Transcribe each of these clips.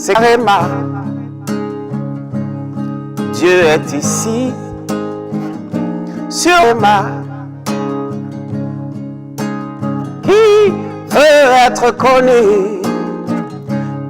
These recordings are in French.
c'est Réma. Dieu est ici, sur Réma, qui veut être connu.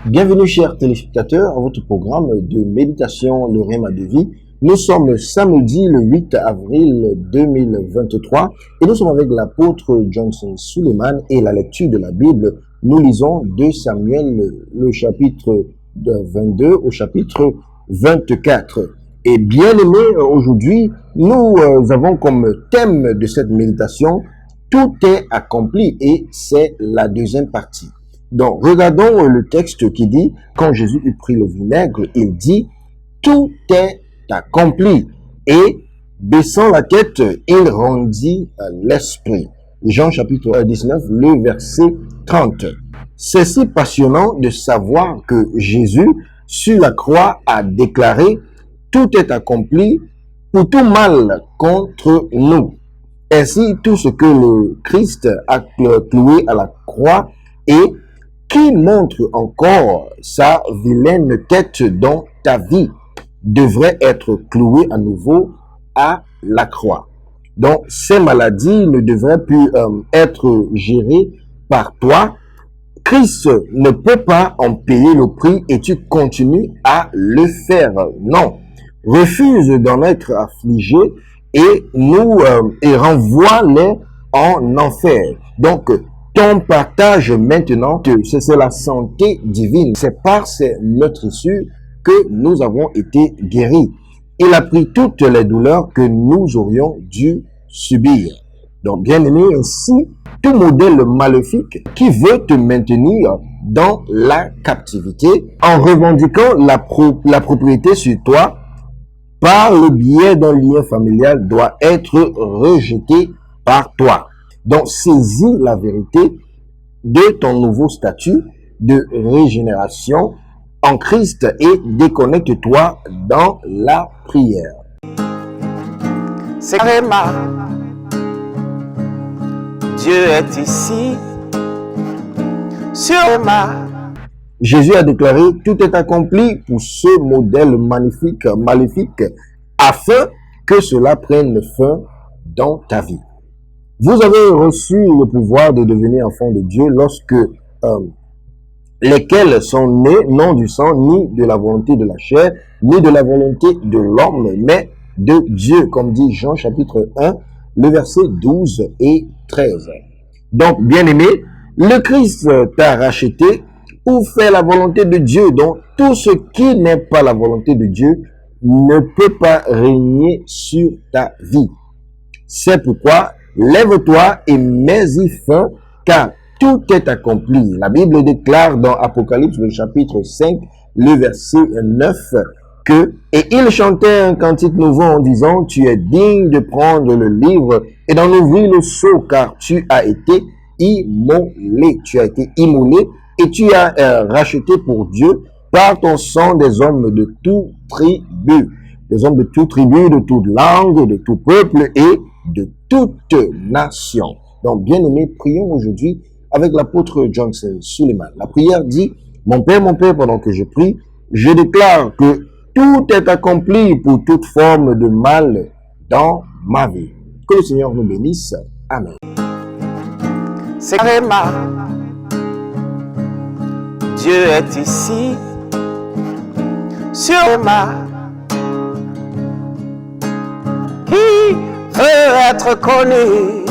Bienvenue chers téléspectateurs à votre programme de méditation Le Réma de vie. Nous sommes samedi le 8 avril 2023 et nous sommes avec l'apôtre Johnson Suleiman et la lecture de la Bible. Nous lisons 2 Samuel, le chapitre 22 au chapitre 24. Et bien aimé, aujourd'hui, nous avons comme thème de cette méditation « Tout est accompli » et c'est la deuxième partie. Donc, regardons le texte qui dit, quand Jésus eut pris le vinaigre, il dit « Tout est accompli » et baissant la tête, il rendit l'esprit. Jean chapitre 19, le verset 30. C'est si passionnant de savoir que Jésus, sur la croix, a déclaré « Tout est accompli pour tout mal contre nous ». Ainsi, tout ce que le Christ a cloué à la croix et qui montre encore sa vilaine tête dans ta vie devrait être cloué à nouveau à la croix. Donc, ces maladies ne devraient plus être gérées par toi. Christ ne peut pas en payer le prix et tu continues à le faire. Non. Refuse d'en être affligé et renvoie-les en enfer. Donc, ton partage maintenant, c'est la santé divine. C'est par ces meurtrissures que nous avons été guéris. Il a pris toutes les douleurs que nous aurions dû subir. Donc, bien aimé, ainsi, tout modèle maléfique qui veut te maintenir dans la captivité en revendiquant la propriété sur toi par le biais d'un lien familial doit être rejeté par toi. Donc, saisis la vérité de ton nouveau statut de régénération en Christ et déconnecte-toi dans la prière. C'est Réma. Dieu est ici, sur Réma. Jésus a déclaré « Tout est accompli pour ce modèle maléfique, afin que cela prenne fin dans ta vie. » Vous avez reçu le pouvoir de devenir enfant de Dieu lorsque lesquels sont nés non du sang, ni de la volonté de la chair, ni de la volonté de l'homme, mais de Dieu, comme dit Jean chapitre 1, le verset 12 et 13. Donc, bien-aimé, le Christ t'a racheté pour faire la volonté de Dieu. Donc, tout ce qui n'est pas la volonté de Dieu ne peut pas régner sur ta vie. C'est pourquoi, lève-toi et mets-y fin, car tout est accompli. La Bible déclare dans Apocalypse, le chapitre 5, le verset 9, que « Et il chantait un cantique nouveau en disant, tu es digne de prendre le livre et d'en ouvrir le sceau, car tu as été immolé. » Tu as été immolé et tu as racheté pour Dieu par ton sang des hommes de toute tribu. Des hommes de toute tribu, de toute langue, de tout peuple et de toute nation. Donc, bien aimé, prions aujourd'hui avec l'apôtre Johnson Suleiman. La prière dit, mon Père, pendant que je prie, je déclare que tout est accompli pour toute forme de mal dans ma vie. Que le Seigneur nous bénisse. Amen. C'est Réma. Dieu est ici, sur Réma, qui veut être connu.